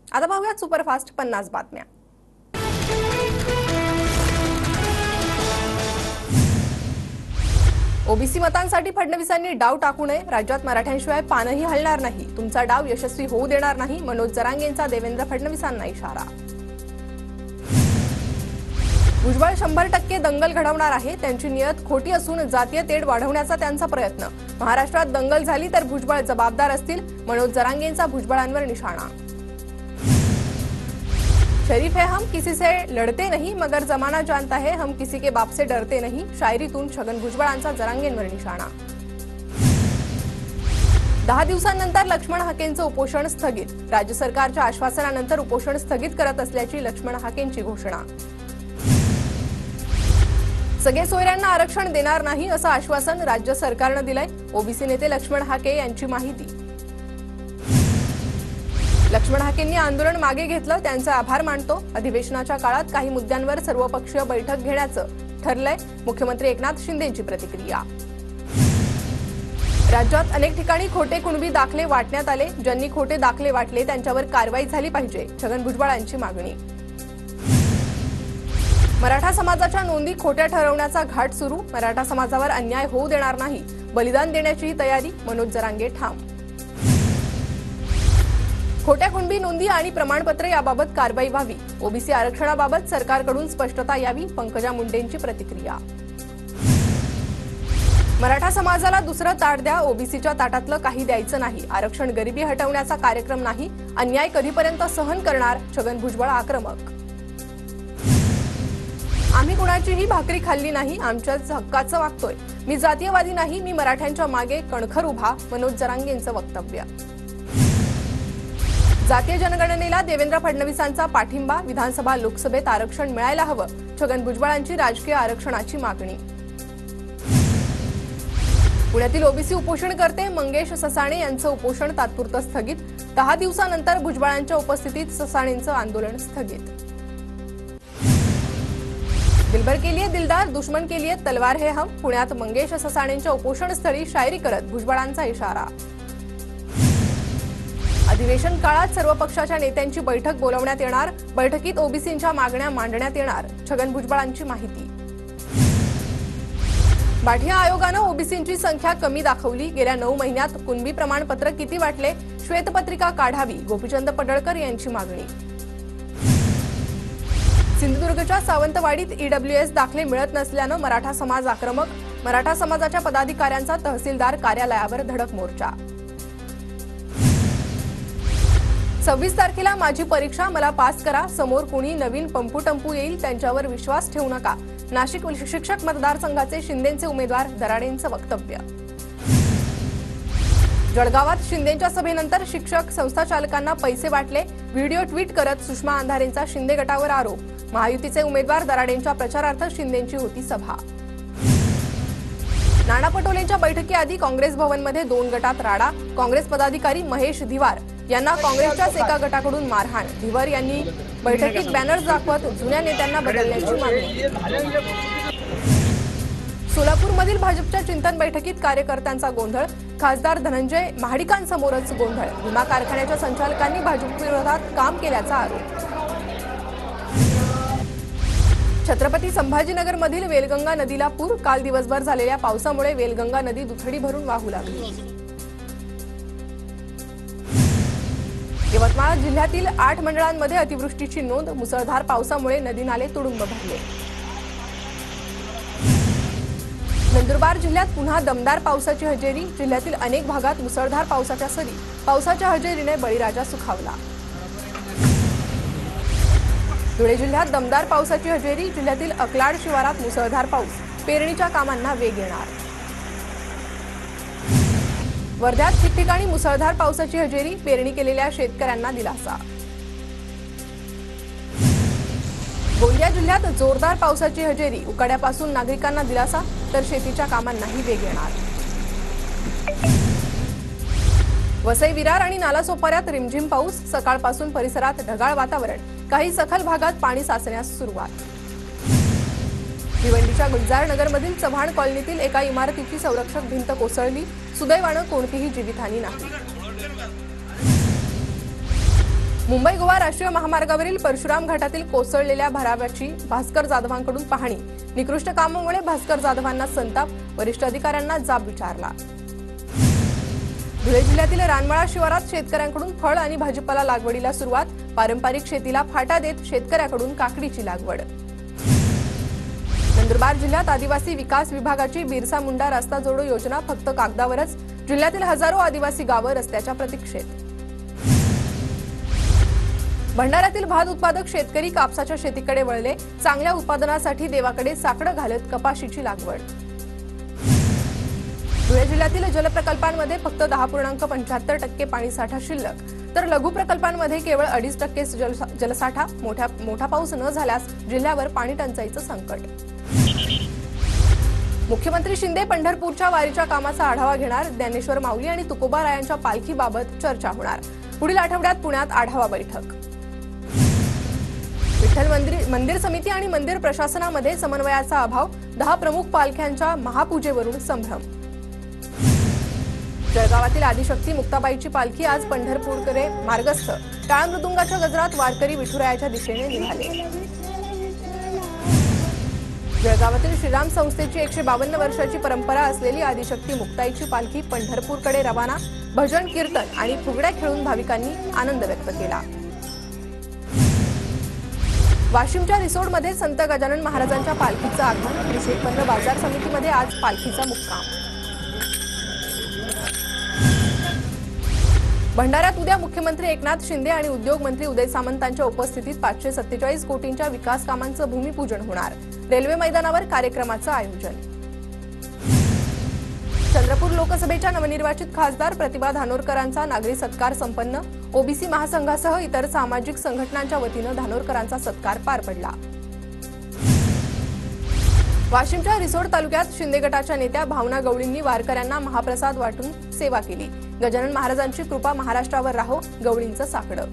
आता पाहूया सुपरफास्ट 50 बातम्या। ओबीसी मतांसाठी फडणवीसांनी डाव टाकू नये, राज्यात मराठ्यांशिवाय पानही हलणार नाही, तुमचा डाव यशस्वी होऊ देणार नाही, मनोज जरांगेंचा देवेंद्र फडणवीसांना इशारा। भुजबळ 100% दंगल घडवणार आहे, त्यांची नियत खोटी असून जातीय तेढ वाढवण्याचा त्यांचा प्रयत्न, महाराष्ट्रात दंगल झाली तर भुजबळ जबाबदार असतील, मनोज जरांगेंचा भुजबळांवर निशाणा। शरीफ है हम किसी से लड़ते नहीं मगर जमाना जानता है हम किसी के बाप से डरते नहीं, शायरीतून छगन भुजबळांचा जरांगेंवर निशाणा। 10 दिवसांनंतर लक्ष्मण हाकेंचं उपोषण स्थगित, राज्य सरकारच्या आश्वासनानंतर उपोषण स्थगित करत असल्याची लक्ष्मण हाकेंची घोषणा। सगळे सोयऱ्यांना आरक्षण देणार नाही असं आश्वासन राज्य सरकारनं दिलंय, ओबीसी नेते लक्ष्मण हाके यांची माहिती। लक्ष्मण हाकेंनी आंदोलन मागे घेतलं, त्यांचे आभार मानतो, अधिवेशनाच्या काळात काही मुद्द्यांवर सर्वपक्षीय बैठक घेण्याचं ठरलंय, मुख्यमंत्री एकनाथ शिंदेंची प्रतिक्रिया। राज्यात अनेक ठिकाणी खोटे कुणबी दाखले वाटण्यात आले, ज्यांनी खोटे दाखले वाटले त्यांच्यावर कारवाई झाली पाहिजे, छगन भुजबळांची मागणी। मराठा समाजाच्या नोंदी खोट्या ठरवण्याचा घाट सुरू, मराठा समाजावर अन्याय होऊ देणार नाही, बलिदान देण्याची तयारी, मनोज जरांगे ठाम। खोट्या कुणबी नोंदी आणि प्रमाणपत्र याबाबत कारवाई व्हावी, ओबीसी आरक्षणाबाबत सरकारकडून स्पष्टता यावी, पंकजा मुंडेंची प्रतिक्रिया। मराठा समाजाला दुसरं ताट द्या, ओबीसीच्या ताटातलं काही द्यायचं नाही, आरक्षण गरिबी हटवण्याचा कार्यक्रम नाही, अन्याय कधीपर्यंत सहन करणार, छगन भुजबळ आक्रमक। आम्ही कुणाचीही भाकरी खाल्ली नाही, आमच्याच हक्काचं वागतोय, मी जातीयवादी नाही, मी मराठ्यांच्या मागे कणखर उभा, मनोज जरांगेंचं वक्तव्य। जातीय जनगणनेला देवेंद्र फडणवीसांचा पाठिंबा, विधानसभा लोकसभेत आरक्षण मिळायला हवं, छगन भुजबळांची राजकीय आरक्षणाची मागणी। पुण्यातील ओबीसी उपोषणकर्ते मंगेश ससाणे यांचं उपोषण तात्पुरतं स्थगित, 10 दिवसांनंतर भुजबळांच्या उपस्थितीत ससाणेंचं आंदोलन स्थगित। दिलबर के लिए दिलदार, दुश्मन के लिए तलवार है हम, पुण्यात मंगेश ससाणेंच्या उपोषणस्थळी शायरी करत भुजबळांचा इशारा। अधिवेशन काळात सर्व पक्षाच्या नेत्यांची बैठक बोलावण्यात येणार, बैठकीत ओबीसींच्या मागण्या मांडण्यात येणार, छगन भुजबळांची माहिती। बाठिया आयोगानं ओबीसींची संख्या कमी दाखवली, गेल्या 9 महिन्यात कुणबी प्रमाणपत्र किती वाटले, श्वेतपत्रिका काढावी, गोपीचंद पडळकर यांची मागणी। सिंधुदुर्गच्या सावंतवाडीत ईडब्ल्यूएस दाखले मिळत नसल्यानं मराठा समाज आक्रमक, मराठा समाजाच्या पदाधिकाऱ्यांचा तहसीलदार कार्यालयावर धडक मोर्चा। 26 तारखेला माझी परीक्षा, मला पास करा, समोर कुणी नवीन पंपू येईल त्यांच्यावर विश्वास ठेवू नका, नाशिक शिक्षक मतदारसंघाचे शिंदेंचे उमेदवार दराडेंचं वक्तव्य। जळगावात शिंदेंच्या सभेनंतर शिक्षक संस्थाचालकांना पैसे वाटले, व्हिडिओ ट्विट करत सुषमा अंधारेंचा शिंदे गटावर आरोप, महायुतीचे उमेदवार दराडेंच्या प्रचारार्थ शिंदेंची होती सभा। नाना पटोलेंच्या बैठकीआधी काँग्रेस भवनमध्ये 2 गटात राडा, काँग्रेस पदाधिकारी महेश धिवार यांना काँग्रेसच्याच एका गटाकडून मारहाण, धिवार यांनी बैठकीत बॅनर्स दाखवत जुन्या नेत्यांना बदलण्याची मागणी। सोलापूरमधील भाजपच्या चिंतन बैठकीत कार्यकर्त्यांचा गोंधळ, खासदार धनंजय महाडिकांसमोरच गोंधळ, विमा कारखान्याच्या संचालकांनी भाजपविरोधात काम केल्याचा आरोप। छत्रपती संभाजीनगरमधील वेलगंगा नदीला पूर, काल दिवसभर झालेल्या पावसामुळे वेलगंगा नदी दुथडी भरून वाहू लागली। यवतमाळ जिल्ह्यातील 8 मंडळांमध्ये अतिवृष्टीची नोंद, मुसळधार पावसामुळे नदी नाले तुडुंब भरले। नंदुरबार जिल्ह्यात पुन्हा दमदार पावसाची हजेरी, जिल्ह्यातील अनेक भागात मुसळधार पावसाच्या सरी, पावसाच्या हजेरीने बळीराजा सुखावला। धुळे जिल्ह्यात दमदार पावसाची हजेरी, जिल्ह्यातील अकलाड शिवारात मुसळधार पाऊस, पेरणीच्या कामांना वेग येणार। वर्ध्यात ठिकठिकाणी मुसळधार पावसाची हजेरी, पेरणी केलेल्या शेतकऱ्यांना दिलासा। गोंदिया जिल्ह्यात जोरदार पावसाची हजेरी, उकाड्यापासून नागरिकांना दिलासा, तर शेतीच्या कामांनाही वेग येणार। वसई विरार आणि नालासोपाऱ्यात रिमझिम पाऊस, सकाळपासून परिसरात ढगाळ वातावरण, काही सखल भागात पाणी साचण्यास सुरुवात। भिवंडीच्या गुलजारनगरमधील चव्हाण कॉलनीतील एका इमारतीची संरक्षक भिंत कोसळली, सुदैवानं कोणतीही जीवितहानी नाही। मुंबई गोवा राष्ट्रीय महामार्गावरील परशुराम घाटातील कोसळलेल्या भरावाची भास्कर जाधवांकडून पाहणी। निकृष्ट कामामुळे भास्कर जाधवांना संताप, वरिष्ठ अधिकाऱ्यांना जाब विचारला। धुळे जिल्ह्यातील रानमळा शिवारात शेतकऱ्यांकडून फळ आणि भाजीपाला लागवडीला सुरुवात। पारंपरिक शेतीला फाटा देत शेतकऱ्याकडून काकडीची लागवड। नंदुरबार जिल्ह्यात आदिवासी विकास विभागाची बिरसा मुंडा रस्ता जोडो योजना फक्त कागदावरच। जिल्ह्यातील हजारो आदिवासी गावं रस्त्याच्या प्रतीक्षेत। भंडाऱ्यातील भात उत्पादक शेतकरी कापसाच्या शेतीकडे वळले। चांगल्या उत्पादनासाठी देवाकडे साकडं घालत कपाशीची लागवड। धुळे जिल्ह्यातील जलप्रकल्पांमध्ये फक्त 10.75% पाणीसाठा शिल्लक, तर लघु प्रकल्पांमध्ये केवळ 2.5% जलसाठा। मोठा पाऊस न झाल्यास जिल्ह्यावर पाणी टंचाईचं संकट। मुख्यमंत्री शिंदे पंढरपूरच्या वारीच्या कामाचा आढावा घेणार। ज्ञानेश्वर माऊली आणि तुकोबा रायांच्या पालखीबाबत चर्चा होणार। पुढील आठवड्यात पुण्यात आढावा बैठक। विठ्ठल मंदिर समिती आणि मंदिर प्रशासनामध्ये समन्वयाचा अभाव। 10 प्रमुख पालख्यांच्या महापूजेवरून संभ्रम। जळगावातील आदिशक्ती मुक्ताबाईची पालखी आज पंढरपूरकडे मार्गस्थ। टाळ मृदुंगाच्या गजरात वारकरी विठुरायाच्या दिशेने निघाले। जळगावातील श्रीराम संस्थेची 152 वर्षाची परंपरा असलेली आदिशक्ती मुक्ताईची पालखी पंढरपूरकडे रवाना। भजन, कीर्तन आणि फुगड्या खेळून भाविकांनी आनंद व्यक्त केला। वाशिमच्या रिसोडमध्ये संत गजानन महाराजांच्या पालखीचं आगमन। कृषी उत्पन्न बाजार समितीमध्ये आज पालखीचा मुक्काम। भंडाऱ्यात उद्या मुख्यमंत्री एकनाथ शिंदे आणि उद्योग मंत्री उदय सामंतांच्या उपस्थितीत 547 कोटींच्या विकास कामांचं भूमिपूजन होणार। रेल्वे मैदानावर कार्यक्रमाचं आयोजन। चंद्रपूर लोकसभेच्या नवनिर्वाचित खासदार प्रतिभा धानोरकरांचा नागरी सत्कार संपन्न। ओबीसी महासंघासह इतर सामाजिक संघटनांच्या वतीनं धानोरकरांचा सत्कार पार पडला। वाशिमच्या रिसोड तालुक्यात शिंदे गटाच्या नेत्या भावना गवळींनी वारकऱ्यांना महाप्रसाद वाटून सेवा केली। गजानन महाराजांची कृपा महाराष्ट्रावर राहो, गवळींचं साकडं।